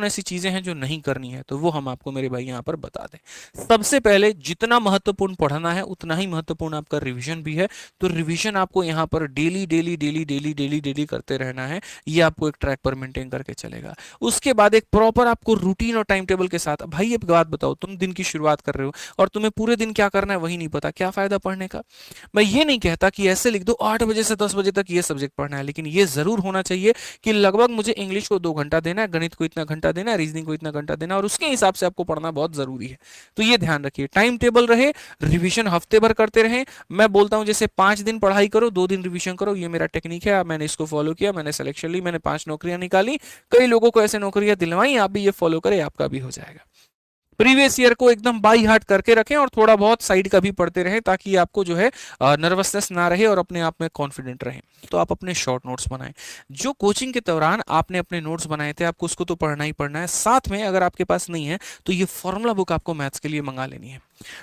ऐसी चीजें हैं जो नहीं करनी है, तो वो हम आपको मेरे भाई यहाँ पर बता दें। सबसे पहले जितना महत्वपूर्ण पढ़ना है उतना ही महत्वपूर्ण आपका रिवीजन भी है। तो रिवीजन आपको यहाँ पर daily daily daily daily daily daily करते रहना है। ये आपको एक ट्रैक पर मेंटेन करके चलेगा। उसके बाद एक प्रॉपर आपको रूटीन और टाइम टेबल के साथ, भाई एक बात बताओ, तुम दिन की शुरुआत कर रहे हो और तुम्हें पूरे दिन क्या करना है वही नहीं पता, क्या फायदा पढ़ने का। मैं ये नहीं कहता कि ऐसे लिख दो 8 बजे से 10 बजे तक ये सब्जेक्ट पढ़ना है, लेकिन ये जरूर होना चाहिए कि लगभग मुझे इंग्लिश को 2 घंटा देना है, गणित को इतना घंटा देना है, रीजनिंग को इतना घंटा देना है, और उसके हिसाब से आपको पढ़ना बहुत जरूरी है। तो ये ध्यान रखिए, टाइम टेबल रहे, रिवीजन हफ्ते भर करते रहें। मैं बोलता हूं जैसे 5 दिन पढ़ाई करो, 2 दिन रिवीजन करो, ये मेरा टेक्निक है। मैंने इसको फॉलो किया, मैंने सिलेक्शन ली, मैंने 5 नौकरियां निकाली, कई लोगों को ऐसे नौकरियां दिलवाई, आप भी ये फॉलो करें, आपका भी हो जाएगा। प्रीवियस ईयर को एकदम बाई हार्ट करके रखें और थोड़ा बहुत साइड का भी पढ़ते रहें, ताकि आपको जो है नर्वसनेस ना रहे और अपने आप में कॉन्फिडेंट रहें। तो आप अपने शॉर्ट नोट्स बनाएं। जो कोचिंग के दौरान आपने अपने नोट्स बनाए थे, आपको उसको तो पढ़ना ही पढ़ना है। साथ में अगर आपके पास नहीं है तो ये फॉर्मूला बुक आपको मैथ्स के लिए मंगा लेनी है।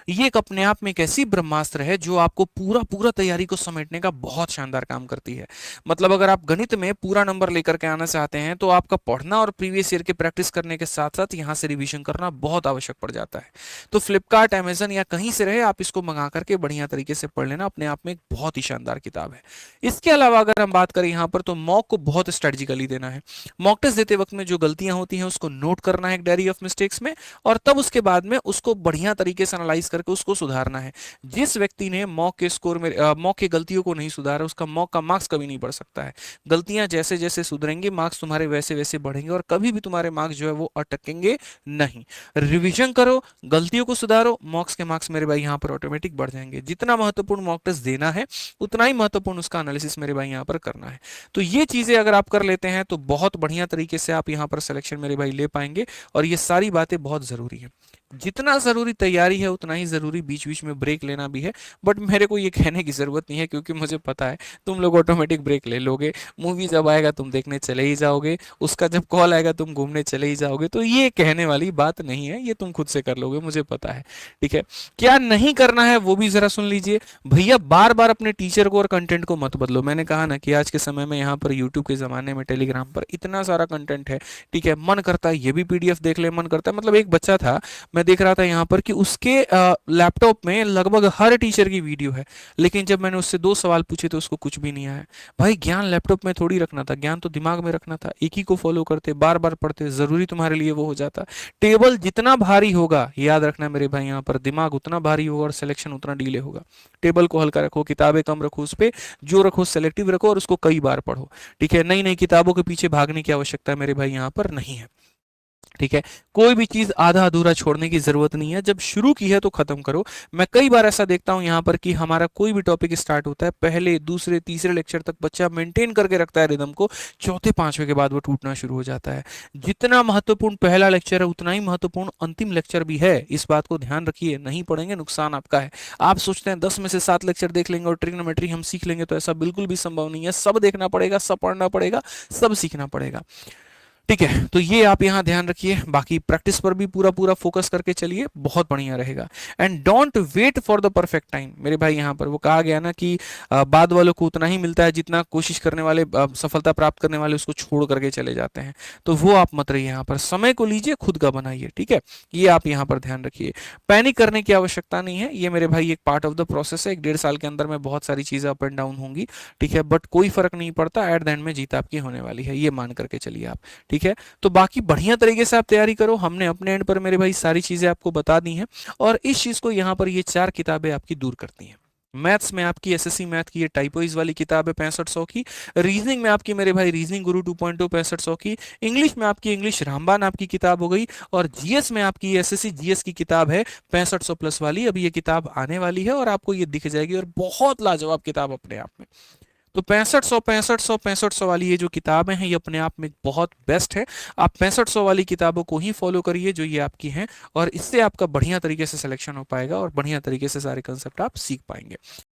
ये एक अपने आप में एक ऐसी ब्रह्मास्त्र है जो आपको पूरा पूरा तैयारी को समेटने का बहुत शानदार काम करती है। मतलब अगर आप गणित में पूरा नंबर लेकर के आना चाहते हैं तो आपका पढ़ना और प्रीवियस ईयर के प्रैक्टिस करने के साथ साथ यहाँ से रिवीजन करना बहुत आवश्यक पड़ जाता है। तो फ्लिपकार्ट, अमेजन या कहीं से रहे, आप इसको मंगा करके बढ़िया तरीके से पढ़ लेना। अपने आप में एक बहुत ही शानदार किताब है। इसके अलावा अगर हम बात करें यहाँ पर, तो मॉक को बहुत स्ट्रेटेजिकली देना है। मॉक टेस्ट देते वक्त में जो गलतियां होती हैं उसको नोट करना है एक डायरी ऑफ मिस्टेक्स में, और तब उसके बाद में उसको बढ़िया तरीके से एनालाइज करके उसको सुधारना है। जिस व्यक्ति ने मॉक के स्कोर में मॉक की गलतियों को नहीं सुधारा, उसका मॉक का मार्क्स कभी नहीं बढ़ सकता है। गलतियां जैसे जैसे सुधरेंगी, मार्क्स तुम्हारे वैसे वैसे बढ़ेंगे, और कभी भी तुम्हारे मार्क्स जो है वो अटकेंगे नहीं। रिवीजन करो, गलतियों को सुधारो, मॉक्स के मार्क्स मेरे भाई यहाँ पर ऑटोमेटिक बढ़ जाएंगे। जितना महत्वपूर्ण मॉक टेस्ट देना है उतना ही महत्वपूर्ण उसका एनालिसिस मेरे भाई यहाँ पर करना है। तो ये चीजें अगर आप कर लेते हैं तो बहुत बढ़िया तरीके से आप यहाँ पर सिलेक्शन मेरे भाई ले पाएंगे। और ये सारी बातें बहुत जरूरी है। जितना जरूरी तैयारी है उतना ही जरूरी बीच बीच में ब्रेक लेना भी है। बट मेरे को ये कहने की जरूरत नहीं है, क्योंकि मुझे पता है तुम लोग ऑटोमेटिक ब्रेक ले लोगे। मूवी जब आएगा तुम देखने चले ही जाओगे, उसका जब कॉल आएगा तुम घूमने चले ही जाओगे। तो ये कहने वाली बात नहीं है, ये तुम खुद से कर लोगे, मुझे पता है। ठीक है, क्या नहीं करना है वो भी जरा सुन लीजिए। भैया बार बार अपने टीचर को और कंटेंट को मत बदलो। मैंने कहा ना कि आज के समय में यहाँ पर यूट्यूब के जमाने में, टेलीग्राम पर इतना सारा कंटेंट है। ठीक है, मन करता है ये भी पीडीएफ देख ले, मन करता है, मतलब एक बच्चा था, मैं देख रहा था यहाँ पर कि उसके लैपटॉप में लगभग हर टीचर की वीडियो है, लेकिन जब मैंने उससे 2 सवाल पूछे तो उसको कुछ भी नहीं आया। भाई ज्ञान लैपटॉप में थोड़ी रखना था, ज्ञान तो दिमाग में रखना था। एक ही को फॉलो करते, बार बार पढ़ते, जरूरी तुम्हारे लिए वो हो जाता। टेबल जितना भारी होगा, याद रखना मेरे भाई, यहाँ पर दिमाग उतना भारी होगा और सिलेक्शन उतना डीले होगा। टेबल को हल्का रखो, किताबें कम रखो, उस पर जो रखो सेलेक्टिव रखो, और उसको कई बार पढ़ो। ठीक है, नई नई किताबों के पीछे भागने की आवश्यकता मेरे भाई यहाँ पर नहीं है। ठीक है, कोई भी चीज आधा अधूरा छोड़ने की जरूरत नहीं है, जब शुरू की है तो खत्म करो। मैं कई बार ऐसा देखता हूं यहाँ पर कि हमारा कोई भी टॉपिक स्टार्ट होता है, पहले दूसरे तीसरे लेक्चर तक बच्चा मेंटेन करके रखता है रिदम को, चौथे पांचवे के बाद वो टूटना शुरू हो जाता है। जितना महत्वपूर्ण पहला लेक्चर है उतना ही महत्वपूर्ण अंतिम लेक्चर भी है। इस बात को ध्यान रखिए, नहीं पढ़ेंगे नुकसान आपका है। आप सोचते हैं 10 में से 7 लेक्चर देख लेंगे और ट्रिग्नोमेट्री हम सीख लेंगे, तो ऐसा बिल्कुल भी संभव नहीं है। सब देखना पड़ेगा, सब पढ़ना पड़ेगा, सब सीखना पड़ेगा। ठीक है, तो ये आप यहाँ ध्यान रखिए। बाकी प्रैक्टिस पर भी पूरा पूरा फोकस करके चलिए, बहुत बढ़िया रहेगा। And don't wait for the perfect time मेरे भाई। यहाँ पर वो कहा गया ना कि बाद वालों को उतना ही मिलता है जितना कोशिश करने वाले, सफलता प्राप्त करने वाले उसको छोड़ करके चले जाते हैं। तो वो आप मत रहिए यहाँ पर, समय को लीजिए, खुद का बनाइए। ठीक है, ये आप यहाँ पर ध्यान रखिए। पैनिक करने की आवश्यकता नहीं है, ये मेरे भाई एक पार्ट ऑफ द प्रोसेस है। 1 1.5 साल के अंदर में बहुत सारी चीजें अप एंड डाउन होंगी। ठीक है, बट कोई फर्क नहीं पड़ता, एट द एंड में जीत आपकी होने वाली है, ये मान करके चलिए आप। ठीक है, तो बाकी बढ़िया तरीके से आप तैयारी करो। हमने अपने एंड पर मेरे भाई सारी चीजें आपको बता दी हैं, और इस चीज को यहाँ पर ये 4 किताबें आपकी दूर करती हैं। मैथ्स में आपकी एसएससी मैथ की ये टाइपोइज वाली किताब है 6500 की। रीजनिंग में आपकी मेरे भाई रीजनिंग गुरु 2.0 6500 की। इंग्लिश में आपकी इंग्लिश रामबान आपकी किताब हो गई। और जीएस में आपकी एसएससी जीएस की किताब है 6500 प्लस वाली। अभी ये किताब आने वाली है और आपको ये दिख जाएगी, और बहुत लाजवाब किताब अपने आप में। तो 6500 वाली ये जो किताबें हैं, ये अपने आप में बहुत बेस्ट है। आप 6500 वाली किताबों को ही फॉलो करिए जो ये आपकी हैं, और इससे आपका बढ़िया तरीके से सिलेक्शन हो पाएगा और बढ़िया तरीके से सारे कंसेप्ट आप सीख पाएंगे।